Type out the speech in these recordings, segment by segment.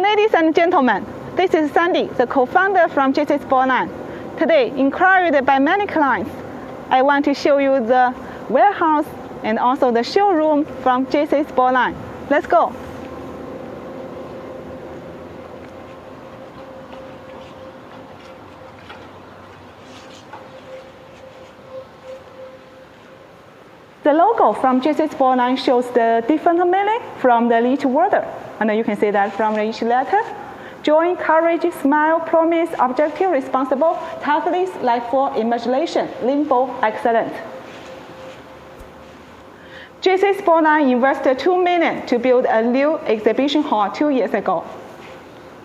Ladies and gentlemen, this is Sandy, the co-founder from Jcsportline. Today, encouraged by many clients, I want to show you the warehouse and also the showroom from Jcsportline. Let's go. The logo from Jcsportline shows the different meaning from each word, and you can see that from each letter. Joy, courage, smile, promise, objective, responsible, target, like for imagination, limbo, excellent. Jcsportline invested $2 million to build a new exhibition hall 2 years ago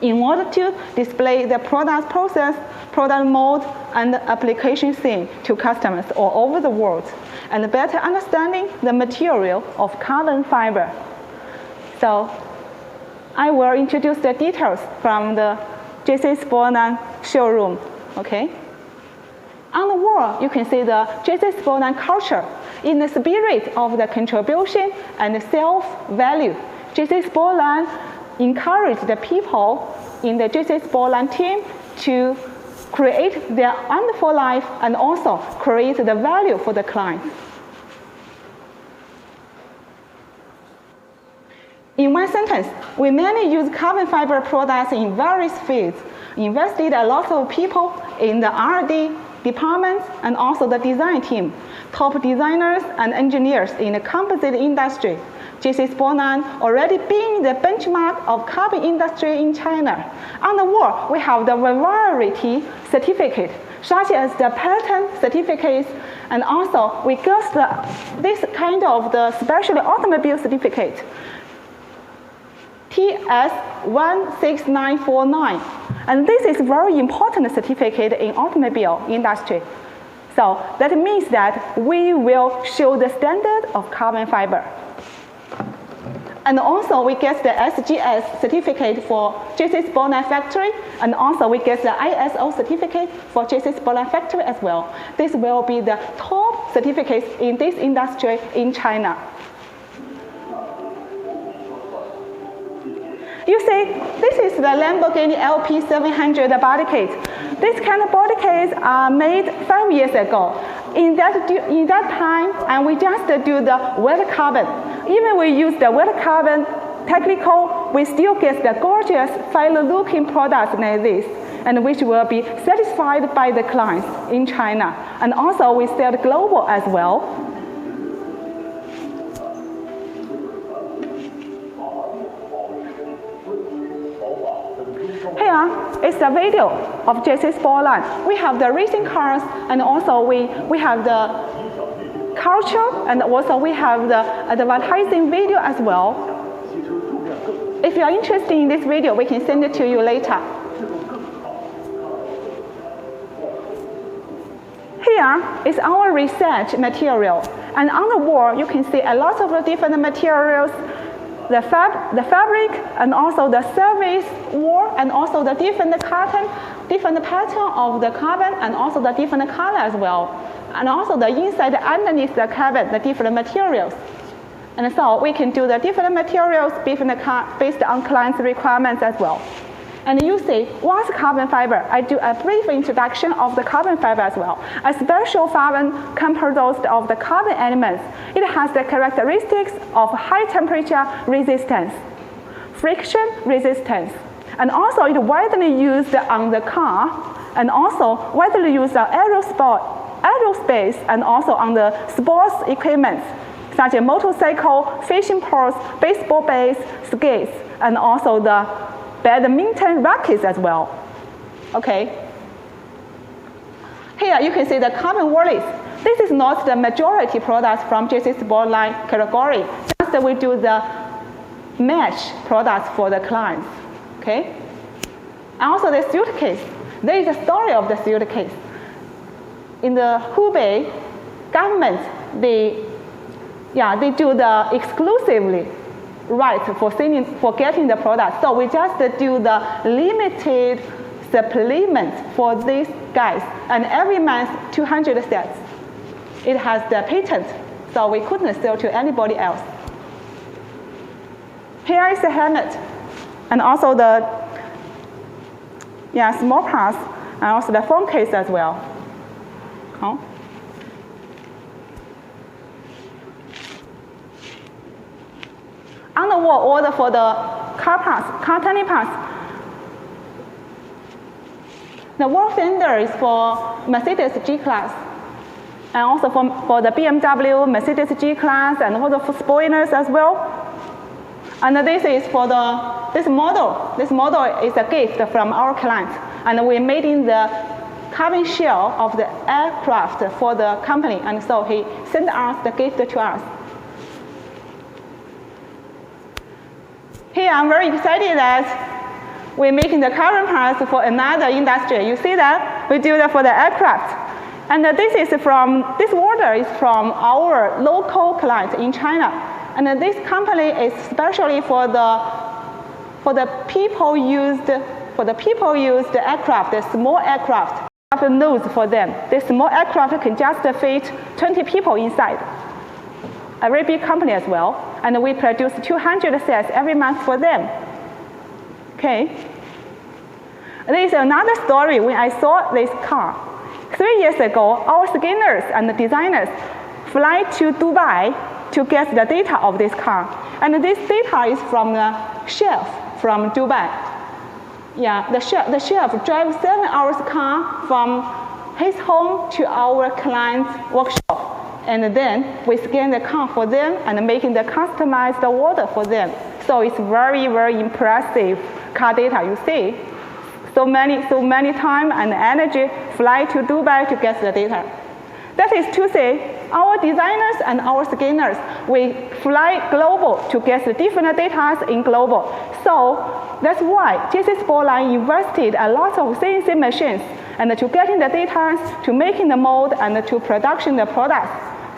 in order to display the product process, product mode, and application scene to customers all over the world, and better understanding the material of carbon fiber. So I will introduce the details from the Jcsportline showroom. Okay. On the wall, you can see the Jcsportline culture in the spirit of the contribution and self-value. Jcsportline encouraged the people in the Jcsportline team to create their wonderful life and also create the value for the client. In one sentence, we mainly use carbon fiber products in various fields, invested a lot of people in the R&D department and also the design team, top designers and engineers in the composite industry. Jcsportline already being the benchmark of carbon industry in China. On the wall, we have the variety certificate, such as the patent certificates, and also we got this kind of the special automobile certificate, TS16949. And this is very important certificate in automobile industry. So that means that we will show the standard of carbon fiber. And also we get the SGS certificate for Jcsportline factory, and also we get the ISO certificate for Jcsportline factory as well. This will be the top certificates in this industry in China. You see, this is the Lamborghini LP700 body kit. This kind of body kits are made 5 years ago. In that time, and we just do the wet carbon. Even we use the wet carbon technical, we still get the gorgeous, fine-looking products like this, and which will be satisfied by the clients in China. And also we sell global as well. Here is the video of Jcsportline. We have the racing cars, and also we have the culture, and also we have the advertising video as well. If you are interested in this video, we can send it to you later. Here is our research material, and on the wall you can see a lot of the different materials, the fabric, and also the service wool, and also the different cotton, different pattern of the carbon, and also the different color as well. And also the inside, underneath the cabin, the different materials. And so we can do the different materials based on client's requirements as well. And you see, what's carbon fiber? I do a brief introduction of the carbon fiber as well. A special fiber composed of the carbon elements. It has the characteristics of high temperature resistance, friction resistance, and also it's widely used on the car, and also widely used on aerospace, and also on the sports equipment, such as motorcycle, fishing poles, baseball bats, skates, and also the badminton rackets as well. Okay. Here you can see the carbon wallets. This is not the majority products from Jcsportline category. Just we do the match products for the clients. Okay. And also the suitcase. There is a story of the suitcase. In the Hubei government, they do the exclusively right for getting the product. So we just do the limited supplement for these guys, and every month 200 sets. It has the patent, so we couldn't sell to anybody else. Here is the helmet. and also the small parts, and also the phone case as well. Oh. On the wall order for the car turning parts. The wall fender is for Mercedes G-Class, and also for the BMW, Mercedes G-Class, and also for spoilers as well. And this is for this model. This model is a gift from our client, and we made in the carbon shell of the aircraft for the company, and so he sent us the gift to us. Here I'm very excited that we're making the carbon parts for another industry. You see that? We do that for the aircraft. And this order is from our local client in China. And this company is especially for the people used aircraft, the small aircraft. Have a nose for them. This small aircraft can just fit 20 people inside. A very big company as well. And we produce 200 sets every month for them. Okay. There is another story when I saw this car. 3 years ago, our skinners and designers fly to Dubai to get the data of this car. And this data is from the chef from Dubai. Yeah, the chef drives 7 hours car from his home to our client's workshop. And then we scan the car for them and making the customized order for them. So it's very, very impressive car data, you see. So many time and energy fly to Dubai to get the data. That is to say, our designers and our skinners, we fly global to get the different data in global. So that's why Jcsportline invested a lot of CNC machines and to getting the data, to making the mold, and to production the products.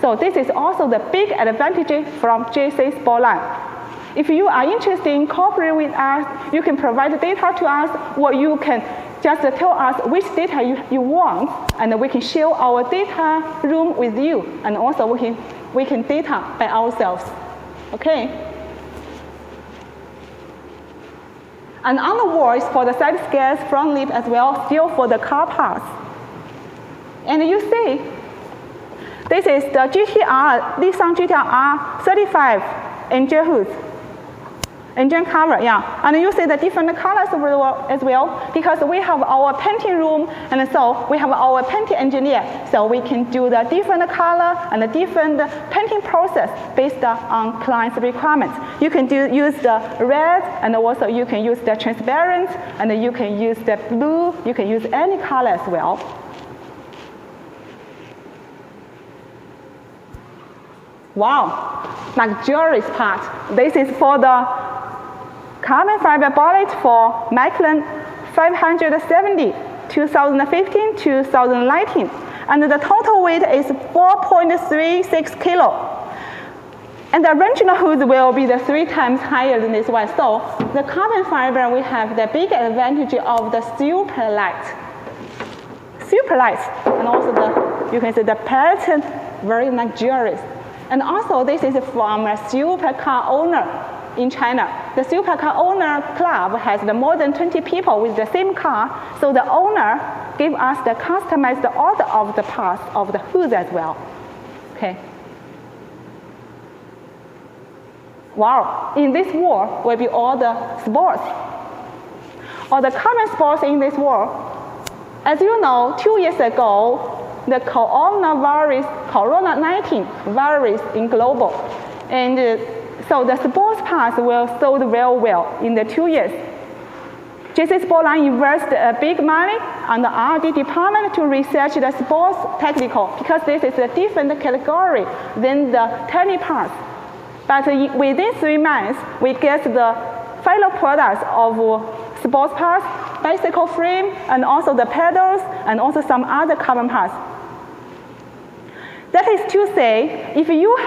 So this is also the big advantage from Jcsportline. If you are interested in cooperating with us, you can provide the data to us, or you can just tell us which data you want, and we can share our data room with you, and also we can data by ourselves. Okay? And on the wall is for the side skirts, front lip as well, still for the car parts. And you see, this is the Nissan GTR 35 engine hood. Engine cover, yeah. And you see the different colors as well, because we have our painting room, and so we have our painting engineer, so we can do the different color and the different painting process based on client's requirements. You can use the red, and also you can use the transparent, and you can use the blue, you can use any color as well. Wow, luxurious part. This is for the carbon fiber bonnet for Michelin 570, 2015-2019. And the total weight is 4.36 kilo. And the original hood will be 3 times higher than this one. So the carbon fiber, we have the big advantage of the super light. Super light, and also you can see the pattern, very luxurious. And also this is from a supercar owner in China. The supercar owner club has more than 20 people with the same car, so the owner gave us the customized order of the parts of the hood as well. Okay. Wow, in this wall will be all the sports. All the common sports in this wall. As you know, 2 years ago, the Corona-19 virus in global. And so the sports parts were sold very well in the 2 years. Jcsportline invested a big money on the R&D department to research the sports technical, because this is a different category than the tiny parts. But within 3 months, we get the final products of sports parts, bicycle frame, and also the pedals, and also some other carbon parts. That is to say, if you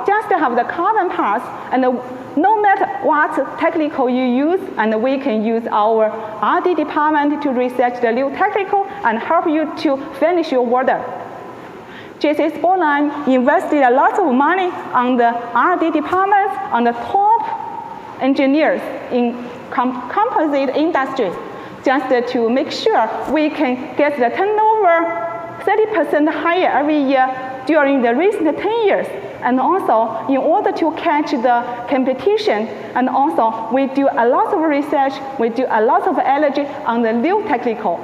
just have the carbon parts, and no matter what technical you use, and we can use our R&D department to research the new technical and help you to finish your order. Jcsportline invested a lot of money on the R&D department, on the top engineers in composite industry, just to make sure we can get the turnover 30% higher every year during the recent 10 years. And also, in order to catch the competition, and also we do a lot of research, we do a lot of energy on the new technical.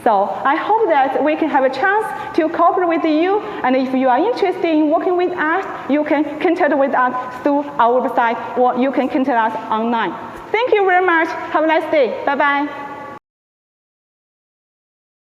So I hope that we can have a chance to cooperate with you, and if you are interested in working with us, you can contact with us through our website, or you can contact us online. Thank you very much. Have a nice day. Bye-bye.